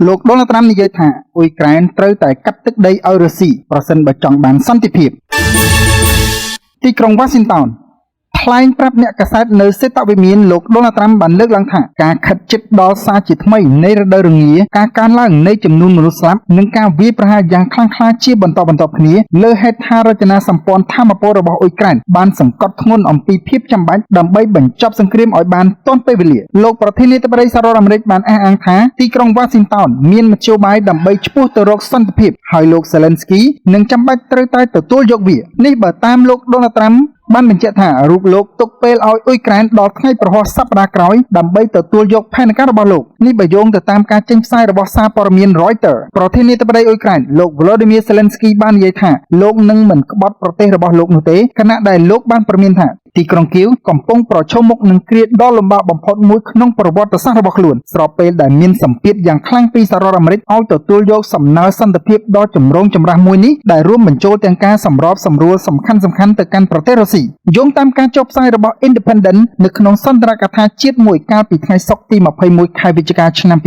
លោកដូណាល់ត្រាំនិយាយថាអ៊ុយក្រែនត្រូវតែកាត់ទឹកដីឲ្យរុស្ស៊ីប្រសិនបើចង់បានសន្តិភាពទីក្រុង Washington ថ្លែងប្រាប់អ្នកកាសែតនៅសេតវិមានលោកដូណាល់ត្រាំបានលើកឡើងថាការខិតជិតដល់សារជាថ្មីនៃរដូវរងាការកើនឡើងនៃចំនួនមនុស្សស្លាប់និងការវាយប្រហារយ៉ាងខ្លាំងក្លាជាបន្តបន្ទាប់គ្នាលើហេដ្ឋារចនាសម្ព័ន្ធថាមពលរបស់អ៊ុយក្រែនបានសង្កត់ធ្ងន់អំពីភាពចាំបាច់ដើម្បីបញ្ចប់សង្គ្រាមឲ្យបានទាន់ពេលវេលាលោកប្រធានាធិបតីសហរដ្ឋអាមេរិកបានអះអាងថាទីក្រុង Washington មានមធ្យោបាយដើម្បីឆ្ពោះទៅរកសន្តិភាពហើយលោក Zelensky នឹងចាំបាច់ត្រូវតែទទួលយកវានេះបើតាមលោកដូណាល់ត្រាំបានបញ្ជាក់ថារូបលោកទុកពេលឲ្យអ៊ុយក្រែនដល់ថ្ងៃប្រហោះសប្តាហ៍ក្រោយដើម្បីទទួលយកផែនការរបស់លោកនេះបើយោងទៅតាមការចេញផ្សាយរបស់សារព័ត៌មាន Reuters ប្រធានាធិបតីអ៊ុយក្រែនលោក Volodymyr Zelensky បាននិយាយថាលោកនឹងមិនក្បត់ប្រទេសរបស់លោកនោះទេខណៈដែលលោកបានព្រមានថាទីក្រុងគៀវកំពុងប្រឈមមុខនឹងគ្រាដ៏លំបាកបំផុតមួយក្នុងប្រវត្តិសាស្ត្ររបស់ខ្លួនស្របពេលដែលមានសម្ពាធយ៉ាងខ្លាំងពីសហរដ្ឋអាមេរិកឲ្យទទួលយកសំណើសន្តិភាពដ៏ចម្រូងចម្រាសមួយនេះដែលរួមបញ្ចូលទាំងការសម្របសម្រួលសំខាន់ៗទៅកាន់ប្រទេសរុស្ស៊ីយោងតាមការចុះផ្សាយរបស់ Independent នៅក្នុងសន្ទរកថាជាតិមួយកាលពីថ្ងៃសុក្រទី21ខែវិច្ឆិកាឆ្នាំ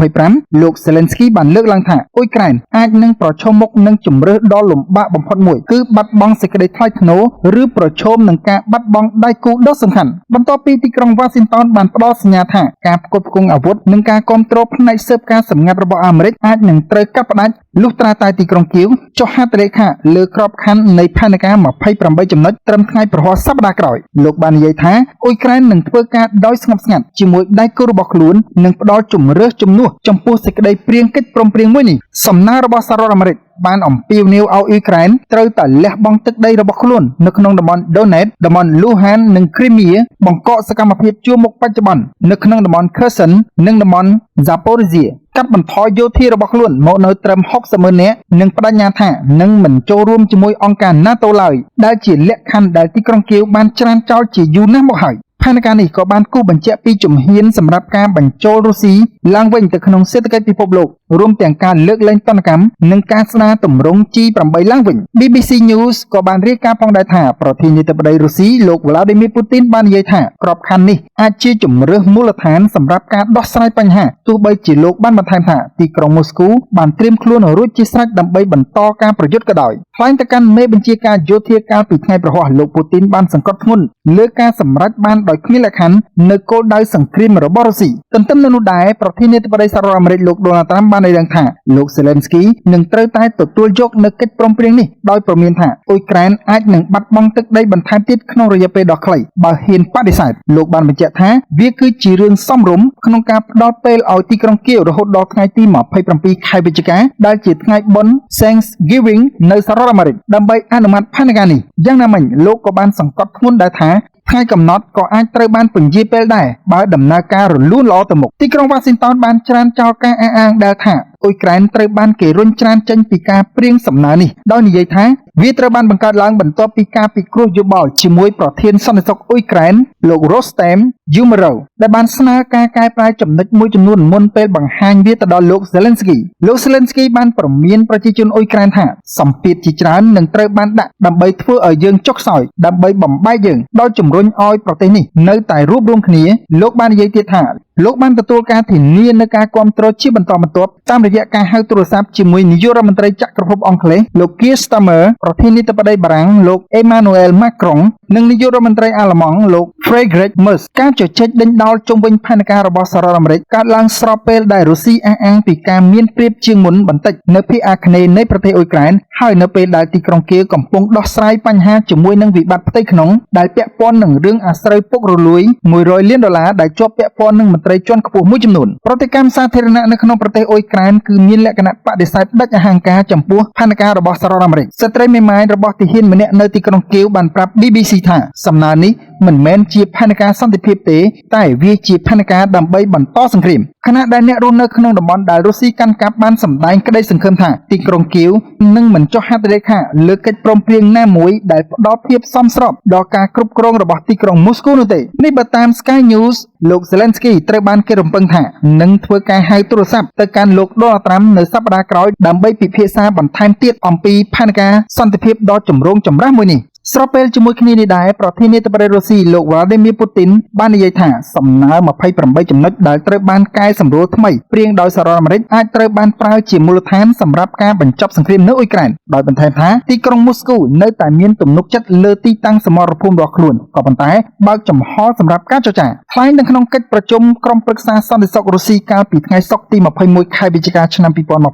2025លោក Zelensky បានលើកឡើងថាអ៊ុយក្រែនអាចនឹងប្រឈមមុខនឹងជម្រើសដ៏លំបាកបំផុតមួយគឺបាត់បង់សេចក្តីថ្លៃថ្នូរឬប្រឈមនឹងការបាត់បង់ដៃគូដ៏សំខាន់បន្ទាប់ពីទីក្រុង Washington បានផ្ដល់សញ្ញាថាការផ្គត់ផ្គង់អាវុធនិងការគាំទ្រផ្នែកស៊ើបការសម្ងាត់របស់អាមេរិកអាចនឹងត្រូវកាត់ផ្តាច់លុះត្រាតែទីក្រុងគៀវចុះហត្ថលេខាលើក្របខ័ណ្ឌនៃផែនការ28ចំណុចត្រឹមថ្ងៃប្រហោះសប្តាហ៍ក្រោយលោកបាននិយាយថាអ៊ុយក្រែននឹងធ្វើការដោយស្ងប់ស្ងាត់ជាមួយដៃគូរបស់ខ្លួននិងផ្ដល់ជំរឿសជំនួសចំពោះសេចក្តីព្រៀងកិច្ចព្រមព្រៀងមួយនេះសំណើរបស់សហរដ្ឋអាមេរិកបានអំពាវនាវឲ្យអ៊ុយក្រែនត្រូវតែលះបង់ទឹកដីរបស់ខ្លួននៅក្នុងតំបន់ Donetsk តំបន់ Luhansk និង Crimea បង្កកសកម្មភាពជួរមុខបច្ចុប្បន្ននៅក្នុងតំបន់ Kherson និងតំបន់ Zaporizhzhia កាត់បន្ថយយោធារបស់ខ្លួនមកនៅត្រឹម 60,000 នាក់និងបដិញ្ញាថានឹងមិនចូលរួមជាមួយអង្គការ NATO ឡើយដែលជាលក្ខខណ្ឌដែលទីក្រុងគៀវបានច្រានចោលជាយូរណាស់មកហើយផែនការនេះក៏បានគូបញ្ជាក់ពីជំហានសម្រាប់ការបញ្ចូលរុស្ស៊ីឡើងវិញទៅក្នុងសេដ្ឋកិច្ចពិភពលោករួមទាំងការលើកលែងទណ្ឌកម្មនិងការស្ដារទម្រង់ G8 ឡើងវិញ BBC News ក៏បានរាយការណ៍ផងដែរថាប្រធានាធិបតីរុស្ស៊ីលោក Vladimir Putin បាននិយាយថាក្របខ័ណ្ឌនេះអាចជាជំរើសមូលដ្ឋានសម្រាប់ការដោះស្រាយបញ្ហាទោះបីជាលោកបានបន្ថែមថាទីក្រុងមូស្គូបានត្រៀមខ្លួនរួចជាស្រេចដើម្បីបន្តការប្រយុទ្ធក៏ដោយថ្លែងទៅកាន់មេបញ្ជាការយោធាកាលពីថ្ងៃប្រហោះលោក Putin បានសង្កត់ធ្ងន់លើការសម្រេចបានដោយគ្មានលក្ខខណ្ឌនៅគោលដៅសង្គ្រាមរបស់រុស្ស៊ីទន្ទឹមនឹងនោះដែរប្រធានាធិបតីសហរដ្ឋអាមេរិកលោកដូណាល់ត្រាំបានឲ្យដឹងថាលោក Zelensky នឹងត្រូវតែទទួលយកនូវកិច្ចព្រមព្រៀងនេះដោយព្រមានថាអ៊ុយក្រែនអាចនឹងបាត់បង់ទឹកដីបន្ថែមទៀតក្នុងរយៈពេលដ៏ខ្លីបើហ៊ានបដិសេធលោកបានបញ្ជាក់ថាវាគឺជារឿងសមរម្យក្នុងការផ្ដល់ពេលឲ្យទីក្រុងគៀវរហូតដល់ថ្ងៃទី27ខែវិច្ឆិកាដែលជាថ្ងៃបុណ្យ Thanksgiving នៅសហរដ្ឋអាមេរិកដើម្បីអនុម័តផែនការនេះយ៉ាងណាមិញលោកក៏បានសង្កត់ធ្ងន់ដែរថាថ្ងៃកំណត់ក៏អាចត្រូវបានពន្យាពេលដែរបើដំណើរការរលូនល្អទៅមុខទីក្រុង Washington បានច្រានចោលការអះអាងដែលថាអ៊ុយក្រែនត្រូវបានគេរុញច្រានចេញពីការព្រៀងសំណើនេះដោយនិយាយថាវាត្រូវបានបង្កើតឡើងបន្ទាប់ពីការពិគ្រោះយោបល់ជាមួយប្រធានសន្តិសុខអ៊ុយក្រែនលោក Rustem Umerov ដែលបានស្នើការកែប្រែចំណុចមួយចំនួនមុនពេលបង្ហាញវាទៅដល់លោក Zelensky លោក Zelensky បានព្រមានប្រជាជនអ៊ុយក្រែនថាសម្ពាធជាច្រើននឹងត្រូវបានដាក់ដើម្បីធ្វើឲ្យយើងចុះខ្សោយដើម្បីបំបែកយើងដោយជំរុញឲ្យប្រទេសនេះនៅតែរួបរวมគ្នាលោកបាននិយាយទៀតថាលោកបានទទួលការធានានៅការគាំទ្រជាបន្តបន្ទាប់តាមរយៈការហៅទូរស័ព្ទជាមួយនាយករដ្ឋមន្ត្រីចក្រភពអង់គ្លេសលោក Keir Starmer ប្រធានាធិបតីបារាំងលោក Emmanuel Macron និងនាយករដ្ឋមន្ត្រីអាល្លឺម៉ង់លោក Friedrich Merz ការជជែកដេញដោលជុំវិញផែនការរបស់សហរដ្ឋអាមេរិកកើតឡើងស្របពេលដែលរុស្ស៊ីអះអាងពីការមានប្រៀបជាងមុនបន្តិចនៅភាគអាគ្នេយ៍នៃប្រទេសអ៊ុយក្រែនហើយនៅពេលដែលទីក្រុងគៀវកំពុងដោះស្រាយបញ្ហាជាមួយនឹងវិបត្តិផ្ទៃក្នុងដែលពាក់ព័ន្ធនឹងរឿងអាស្រូវពុករលួយ$100 លានដែលជាប់ពាក់ព័ន្ធនឹងមន្ត្រីជាន់ខ្ពស់មួយចំនួនប្រតិកម្មសាធារណៈនៅក្នុងប្រទេសអ៊ុយក្រែនគឺមានលក្ខណៈបដិសេធដាច់អហង្ការចំពោះផែនការរបស់សហរដ្ឋអាមេរិកស្ត្រីមេម៉ាយរបស់ទាហានម្នាក់នៅទីក្រុងគៀវបានប្រាប់ BBC ថាសំណើនេះមិនមែនជាផែនការសន្តិភាពទេតែវាជាផែនការដើម្បីបន្តសង្គ្រាមខណៈដែលអ្នករស់នៅក្នុងតំបន់ដែលរុស្ស៊ីកាន់កាប់បានសម្ដែងក្តីសង្ឃឹមថាទីក្រុងគៀវនឹងមិនចុះហត្ថលេខាលើកិច្ចព្រមព្រៀងណាមួយដែលផ្ដល់ភាពសមស្របដល់ការគ្រប់គ្រងរបស់ទីក្រុងមូស្គូនោះទេនេះបើតាម Sky News លោក Zelensky ត្រូវបានគេរំពឹងថានឹងធ្វើការហៅទូរស័ព្ទទៅកាន់លោក Donald Trump នៅសប្តាហ៍ក្រោយដើម្បីពិភាក្សាបន្ថែមទៀតអំពីផែនការសន្តិភាពដ៏ចម្រូងចម្រាសមួយនេះ ស្របពេលជាមួយគ្នានេះដែរប្រធានាធិបតីរុស្ស៊ីលោក Vladimir Putin បាននិយាយថាសំណើ28ចំណុចដែលត្រូវបានកែសម្រួលថ្មីព្រៀងដោយសហរដ្ឋអាមេរិកអាចត្រូវបានប្រើជាមូលដ្ឋានសម្រាប់ការបញ្ចប់សង្គ្រាមនៅអ៊ុយក្រែនដោយបន្ថែមថាទីក្រុងមូស្គូនៅតែមានទំនុកចិត្តលើទីតាំងសមរភូមិរបស់ខ្លួនក៏ប៉ុន្តែបើកចំហសម្រាប់ការចរចាថ្លែងនៅក្នុងកិច្ចប្រជុំក្រុមប្រឹក្សាសន្តិសុខរុស្ស៊ីកាលពីថ្ងៃសុក្រទី21ខែវិច្ឆិកាឆ្នាំ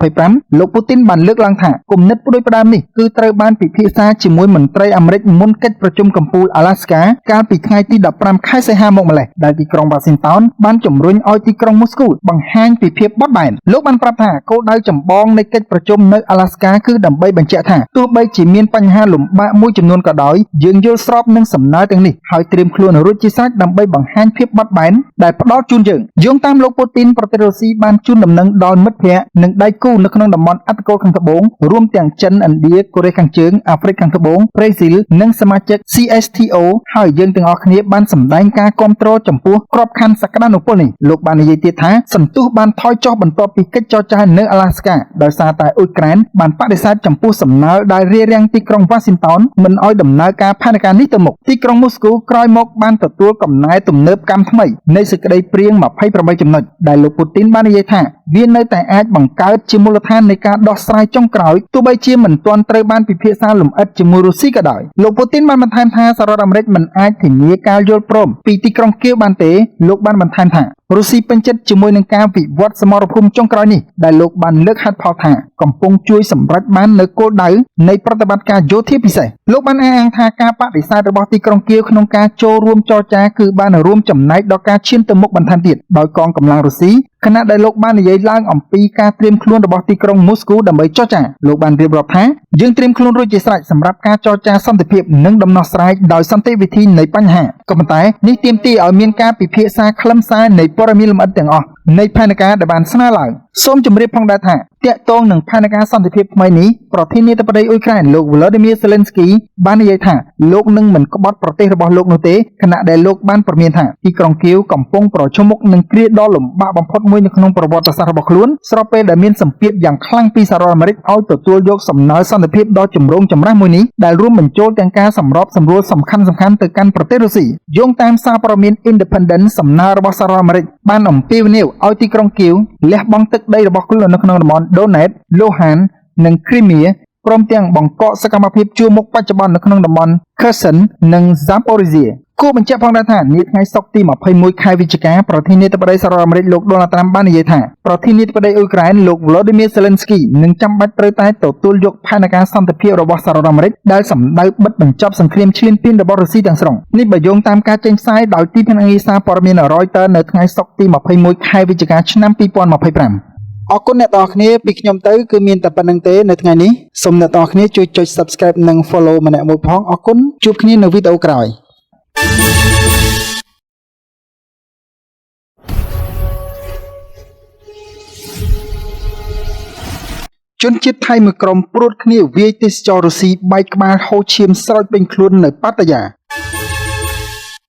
2025លោកពូទីនបានលើកឡើងថាគំនិតផ្ដួចផ្ដើមនេះគឺត្រូវបានពិភាក្សាជាមួយមន្ត្រីអាមេរិកមុនកិច្ចប្រជុំកំពូល Alaska កាលពីថ្ងៃទី15ខែសីហាមកម្លេះដែលទីក្រុង Washington បានជំរុញឲ្យទីក្រុង Moscow បង្ហាញពីភាពបត់បែនលោកបានប្រាប់ថាគោលដៅចម្បងនៃកិច្ចប្រជុំនៅ Alaska គឺដើម្បីបញ្ជាក់ថាទោះបីជាមានបញ្ហាលំបាកមួយចំនួនក៏ដោយយើងយល់ស្របនឹងសំណើទាំងនេះហើយត្រៀមខ្លួនរួចជាស្រេចដើម្បីបង្ហាញភាពបត់បែនដែលផ្ដល់ជូនយើងយោងតាមលោកពូទីនប្រទេសរុស្ស៊ីបានជូនដំណឹងដល់មិត្តភ័ក្តិនិងដៃគូនៅក្នុងតំបន់អាហ្វ្រិកខាងត្បូងរួមទាំងចិនឥណ្ឌាកូរ៉េខាងជើងអាហ្វ្រិកខាងត្បូងប្រេស៊ីលនិងសមាជិក CSTO ហើយយើងទាំងអស់គ្នាបានសម្ដែងការគាំទ្រចំពោះក្របខ័ណ្ឌសក្តានុពលនេះលោកបាននិយាយទៀតថាសន្ទុះបានថយចុះបន្ទាប់ពីកិច្ចចរចានៅ Alaska ដោយសារតែអ៊ុយក្រែនបានបដិសេធចំពោះសំណើដែលរារាំងទីក្រុង Washington មិនឲ្យដំណើរការផែនការនេះទៅមុខទីក្រុង Moscow ក្រោយមកបានទទួលកំណែទំនើបកម្មថ្មីនៃសេចក្តីព្រាង28ចំណុចដែលលោកពូទីនបាននិយាយថាវានៅតែអាចបង្កើតជាមូលដ្ឋាននៃការដោះស្រាយចុងក្រោយទោះបីជាមិនទាន់ត្រូវបានពិភាក្សាលម្អិតជាមួយរុស្ស៊ីក៏ដោយលោកពូទីនបានបន្ថែមថាសហរដ្ឋអាមេរិកមិនអាចធានាការយល់ព្រមពីទីក្រុងគៀវបានទេលោកបានបន្ថែមថារុស្ស៊ីពេញចិត្តជាមួយនឹងការវិវត្តសមរភូមិចុងក្រោយនេះដែលលោកបានលើកហេតុផលថាកំពុងជួយសម្រេចបាននូវគោលដៅនៃប្រតិបត្តិការយោធាពិសេសលោកបានអះអាងថាការបដិសេធរបស់ទីក្រុងគៀវក្នុងការចូលរួមចរចាគឺបានរួមចំណែកដល់ការឈានទៅមុខបន្ថែមទៀតដោយកងកម្លាំងរុស្ស៊ីខណៈដែលលោកបាននិយាយឡើងអំពីការត្រៀមខ្លួនរបស់ទីក្រុងមូស្គូដើម្បីចរចាលោកបានរៀបរាប់ថាយើងត្រៀមខ្លួនរួចជាស្រេចសម្រាប់ការចរចាសន្តិភាពនិងដំណោះស្រាយដោយសន្តិវិធីនៃបញ្ហាក៏ប៉ុន្តែនេះទាមទារឲ្យមានការពិភាក្សាខ្លឹមសារនៃព័ត៌មានលម្អិតទាំងអស់នៃផែនការដែលបានស្នើឡើងសូមជម្រាបផងដែរថាទាក់ទងនឹងផែនការសន្តិភាពថ្មីនេះប្រធានាធិបតីអ៊ុយក្រែនលោក Volodymyr Zelensky បាននិយាយថាលោកនឹងមិនក្បត់ប្រទេសរបស់លោកនោះទេខណៈដែលលោកបានព្រមានថាទីក្រុងគៀវកំពុងប្រឈមមុខនឹងគ្រាដ៏លំបាកបំផុតមួយនៅក្នុងប្រវត្តិសាស្ត្ររបស់ខ្លួនស្របពេលដែលមានសម្ពាធយ៉ាងខ្លាំងពីសហរដ្ឋអាមេរិកឲ្យទទួលយកសំណើសន្តិភាពដ៏ចម្រូងចម្រាសមួយនេះដែលរួមបញ្ចូលទាំងការសម្របសម្រួលសំខាន់ៗទៅកាន់ប្រទេសរុស្ស៊ីយោងតាមសារព័ត៌មាន Independent សំណើរបស់សហរដ្ឋអាមេរិកបានអំពាវនាវឲ្យទីក្រុងគៀវលះបង់ទឹកដីរបស់ខ្លួននៅក្នុងតំបន់ Donetsk, Luhansk និង Crimea ព្រមទាំងបង្កកសកម្មភាពជួរមុខបច្ចុប្បន្ននៅក្នុងតំបន់ Kherson និង Zaporizhzhiaគួរបញ្ជាក់ផងដែរថានាថ្ងៃសុក្រទី21ខែវិច្ឆិកាប្រធានាធិបតីសហរដ្ឋអាមេរិកលោក Donald Trump បាននិយាយថាប្រធានាធិបតីអ៊ុយក្រែនលោក Volodymyr Zelensky នឹងចាំបាច់ត្រូវតែទទួលយកផែនការសន្តិភាពរបស់សហរដ្ឋអាមេរិកដែលសម្ដៅបិទបញ្ចប់សង្គ្រាមឈ្លានពានរបស់រុស្ស៊ីទាំងស្រុងនេះបើយោងតាមការចេញផ្សាយដោយទីភ្នាក់ងារសារព័ត៌មាន Reuters នៅថ្ងៃសុក្រទី21ខែវិច្ឆិកាឆ្នាំ2025អរគុណអ្នកទាំងអស់គ្នាពីខ្ញុំទៅគឺមានតែប៉ុណ្្នឹងទេនៅថ្ងៃនេះសូមអ្នកទាំងអស់គ្នាជួយចុច Subscribe និង Follow ម្នាក់មួយផងអរគុណជួបគ្នានៅវីដេអូក្រោយជនជាតិថៃមួយក្រុមព្រួតគ្នាវាយទេសចររុស្ស៊ីបែកក្បាលហូរឈាមស្រោចពេញខ្លួននៅប៉ាតាយា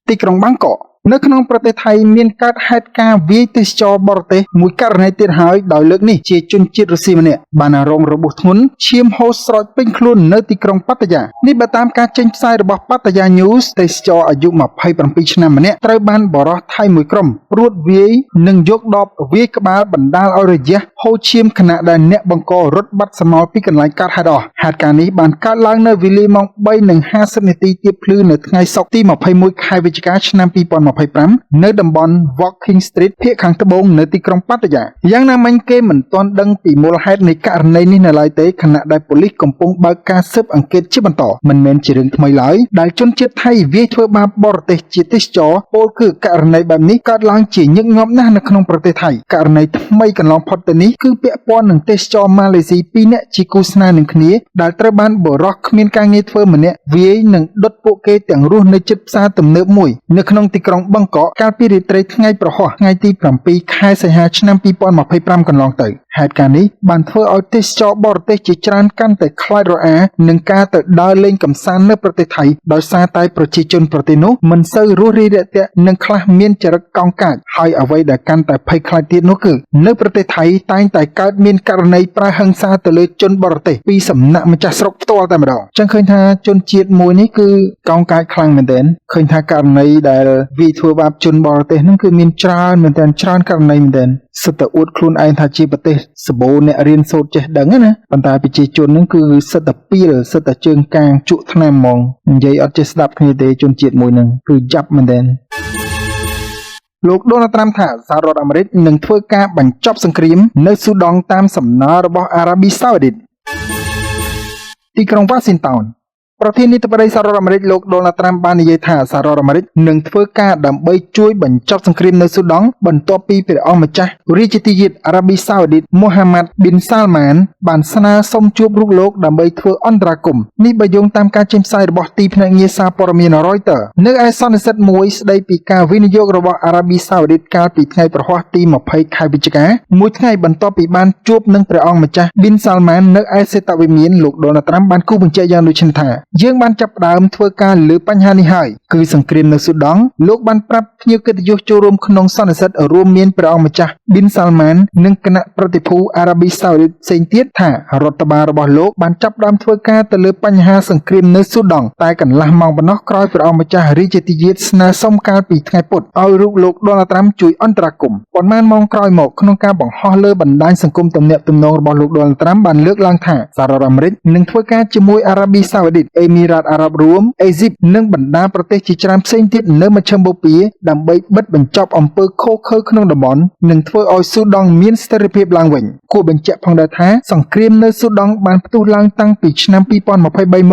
ទីក្រុងបាងកកនៅក្នុងប្រទេសថៃមានកើតហេតុការណ៍វាយទេសចរបរទេសមួយករណីទៀតហើយដោយលើកនេះជាជនជាតិរុស្ស៊ីម្នាក់បានរងរបួសធ្ងន់ឈាមហូរស្រោចពេញខ្លួននៅទីក្រុងប៉ាតាយានេះបើតាមការចេញផ្សាយរបស់ប៉ាតាយា News ទេសចរអាយុ27ឆ្នាំម្នាក់ត្រូវបានបរិសុទ្ធថៃមួយក្រុមព្រួតវាយនិងយកដបវាយក្បាលបណ្ដាលឲ្យរយះហូរឈាមខណៈដែលអ្នកបង្ករត់បាត់សមោលពីកន្លែងកើតហេតុអស់ហេតុការណ៍នេះបានកើតឡើងនៅវេលាម៉ោង 3:50 នាទីទៀបភ្លឺនៅថ្ងៃសុក្រទី21ខែវិច្ឆិកាឆ្នាំ2025នៅតំបន់ Walking Street ភាគខាងត្បូងនៅទីក្រុងប៉ាតាយាយ៉ាងណាមិញគេមិនទាន់ដឹងពីមូលហេតុនៃករណីនេះនៅឡើយទេខណៈដែលប៉ូលីសកំពុងបើកការស៊ើបអង្កេតជាបន្តមិនមែនជារឿងថ្មីឡើយដែលជនជាតិថៃវាយធ្វើបាបបរទេសជាទេសចរពោលគឺករណីបែបនេះកើតឡើងជាញឹកញាប់ណាស់នៅក្នុងប្រទេសថៃករណីថ្មីកន្លងផុតទៅនេះគឺពាក់ព័ន្ធនឹងទេសចរម៉ាឡេស៊ី2នាក់ជាគូស្នេហ៍នឹងគ្នាដែលត្រូវបានបរិសុទ្ធគ្មានការងារធ្វើម្នាក់វាយនិងដុតពួកគេទាំងរស់នៅជិតផ្សារទំនើបមួយនៅក្នុងទីក្រុងបាងកកកាលពីរាត្រីថ្ងៃប្រហោះថ្ងៃទី7ខែសីហាឆ្នាំ2025កន្លងទៅហ ហេតុការណ៍នេះបានធ្វើឲ្យទេសចរបរទេសជាច្រើនកាន់តែខ្លាចរអានឹងការទៅដើរលេងកម្សាន្តនៅប្រទេសថៃដោយសារតែប្រជាជនប្រទេសនោះមិនសូវរួសរាយរាក់ទាក់និងខ្លះមានចរិតកោងកាចហើយអ្វីដែលកាន់តែភ័យខ្លាចទៀតនោះគឺនៅប្រទេសថៃតែងតែកើតមានករណីប្រើហិង្សាទៅលើជនបរទេសពីសំណាក់ម្ចាស់ស្រុកផ្ទាល់តែម្ដងចឹងឃើញថាជនជាតិមួយនេះគឺកោងកាចខ្លាំងមែនទែនឃើញថាករណីដែលវាធ្វើបាបជនបរទេសហ្នឹងគឺមានច្រើនមែនទែនច្រើនករណីមែនទែនសិតតែអួតខ្លួនឯងថាជាប្រទេសសម្បូរអ្នករៀនសូត្រចេះដឹងណាប៉ុន្តែប្រជាជនហ្នឹងគឺសិតតែពីលសិតតែជើងកាងជក់ថ្នាំហ្មងនិយាយអត់ចេះស្ដាប់គ្នាទេជនជាតិមួយហ្នឹងគឺយ៉ាប់មែនទែនលោកដូណាល់ត្រាំថាសហរដ្ឋអាមេរិកនឹងធ្វើការបញ្ចប់សង្គ្រាមនៅស៊ូដង់តាមសំណើរបស់អារ៉ាប៊ីសាអូឌីតទីក្រុងវ៉ាស៊ីនតោនប្រធានាធិបតីសហរដ្ឋអាមេរិកលោកដូណាល់ត្រាំបាននិយាយថាសហរដ្ឋអាមេរិកនឹងធ្វើការដើម្បីជួយបញ្ចប់សង្គ្រាមនៅស៊ូដង់បន្ទាប់ពីព្រះអង្គម្ចាស់រាជាធីយាតអារ៉ាប៊ីសាអូឌីតមូហាម៉ាត់ប៊ីនសាលម៉ានបានស្នើសុំជួបរូបលោកដើម្បីធ្វើអន្តរាគមន៍នេះបើយោងតាមការចេញផ្សាយរបស់ទីភ្នាក់ងារសារព័ត៌មាន Reuters នៅឯសន្និសីទមួយស្ដីពីការវិនិយោគរបស់អារ៉ាប៊ីសាអូឌីតកាលពីថ្ងៃប្រហ័សទី20ខែវិច្ឆិកាមួយថ្ងៃបន្ទាប់ពីបានជួបនឹងព្រះអង្គម្ចាស់ប៊ីនសាលម៉ាននៅឯសេតវិមានលោកដូណាល់ត្រាំបានគូបញ្ជាក់យ៉ាងដូចនេះថាយើងបានចាប់ផ្ដើមធ្វើការលើបញ្ហានេះហើយគឺសង្គ្រាមនៅស៊ូដង់លោកបានប្រាប់ភ្ញៀវកិត្តិយសចូលរួមក្នុងសន្និសីទរួមមានព្រះអង្គម្ចាស់ប៊ីនសាលម៉ាននិងគណៈប្រតិភូអារ៉ាប៊ីសាអូឌីតផ្សេងទៀតថារដ្ឋបាលរបស់លោកបានចាប់ផ្ដើមធ្វើការទៅលើបញ្ហាសង្គ្រាមនៅស៊ូដង់តែកន្លះម៉ោងប៉ុណ្ណោះក្រោយព្រះអង្គម្ចាស់រាជាធីយាតស្នើសុំកាលពីថ្ងៃពុធឲ្យរូបលោកដូណាល់ត្រាំជួយអន្តរាគមន៍ប៉ុន្មានម៉ោងក្រោយមកក្នុងការបង្ហោះលើបណ្ដាញសង្គមទំនាក់ទំនងរបស់លោកដូណាល់ត្រាំបានលើកឡើងថាសហរដ្ឋអាមេរិកនឹងធ្វើការជាមួយអារ៉ាប៊ីសាអូឌីតអេមីរ៉ាតអារ៉ាប់រួមអេស៊ីបនិងបណ្ដាប្រទេសជាច្រើនផ្សេងទៀតនៅមជ្ឈមបូព៌ាដើម្បីបិទបញ្ចប់អំពើឃោរឃៅក្នុងតំបន់និងធ្វើឲ្យស៊ូដង់មានស្ថិរភាពឡើងវិញគួរបញ្ជាក់ផងដែរថាសង្គ្រាមនៅស៊ូដង់បានផ្ទុះឡើងតាំងពីឆ្នាំ2023ម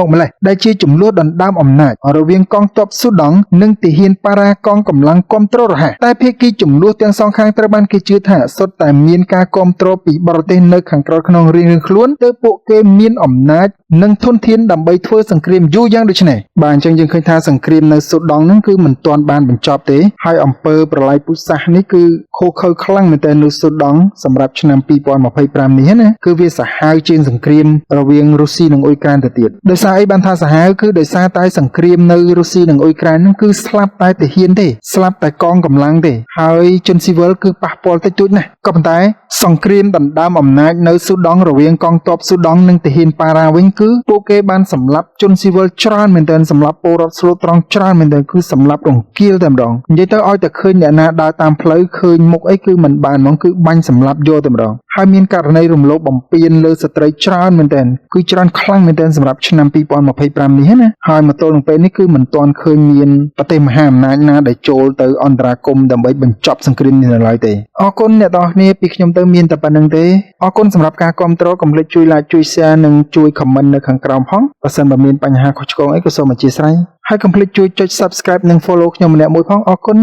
កម្លេះដែលជាចំនួនដណ្ដើមអំណាចរវាងកងទ័ពស៊ូដង់និងទាហានប៉ារ៉ាកងកម្លាំងគាំទ្ររហ័សតែភាគីចំនួនទាំងសងខាងត្រូវបានគេជឿថាសុទ្ធតែមានការគាំទ្រពីបរទេសនៅខាងក្រោយក្នុងរៀងៗខ្លួនទើបពួកគេមានអំណាចនិងធនធានដើម្បីធ្វើសង្គ្រាមយូរយ៉ាងដូចនេះបាទអញ្ចឹងយើងឃើញថាសង្គ្រាមនៅស៊ូដង់ហ្នឹងគឺមិនទាន់បានបញ្ចប់ទេហើយអំពើប្រល័យពូជសាសន៍នេះគឺឃោរឃៅខ្លាំងមែនទែននៅស៊ូដង់សម្រាប់ឆ្នាំ2025នេះណាគឺវាសាហាវជាងសង្គ្រាមរវាងរុស្ស៊ីនិងអ៊ុយក្រែនទៅទៀតដោយសារអីបានថាសាហាវគឺដោយសារតែសង្គ្រាមនៅរុស្ស៊ីនិងអ៊ុយក្រែនហ្នឹងគឺស្លាប់តែទាហានទេស្លាប់តែកងកម្លាំងទេហើយជនស៊ីវិលគឺប៉ះពាល់តិចតួចណាស់ក៏ប៉ុន្តែសង្គ្រាមដណ្ដើមអំណាចនៅស៊ូដង់រវាងកងទ័ពស៊ូដង់និងទាហានប៉ារ៉ាវិញគឺពួកគេបានសម្លាប់ជនស៊ីវិលច្រើនមែនទែនសម្លាប់ពលរដ្ឋស្លូតត្រង់ច្រើនមែនទែនគឺសម្លាប់រង្គាលតែម្ដងនិយាយទៅឲ្យតែឃើញអ្នកណាដើរតាមផ្លូវឃើញមុខអីគឺមិនបានហ្មងគឺបាញ់សម្លាប់យកតែម្ដងហើយមានករណីរំលោភបំពានលើស្ត្រីច្រើនមែនទែនគឺច្រើនខ្លាំងមែនទែនសម្រាប់ឆ្នាំ2025នេះណាហើយមកទល់នឹងពេលនេះគឺមិនទាន់ឃើញមានប្រទេសមហាអំណាចណាដែលចូលទៅអន្តរាគមន៍ដើម្បីបញ្ចប់សង្គ្រាមនេះនៅឡើយទេអរគុណអ្នកទាំងអស់គ្នាពីខ្ញុំទៅមានតែប៉ុណ្្នឹងទេអរគុណសម្រាប់ការគាំទ្រកុំភ្លេចជួយ like ជួយ share និងជួយ comment នៅខាងក្រោមផងបើសិនបើមានបញ្ហាខុសឆ្គងអីក៏សូមអធិស្ឋានហើយកុំភ្លេចជួយចុច subscribe និង follow ខ្ញុំម្នាក់មួយផងអរគុណ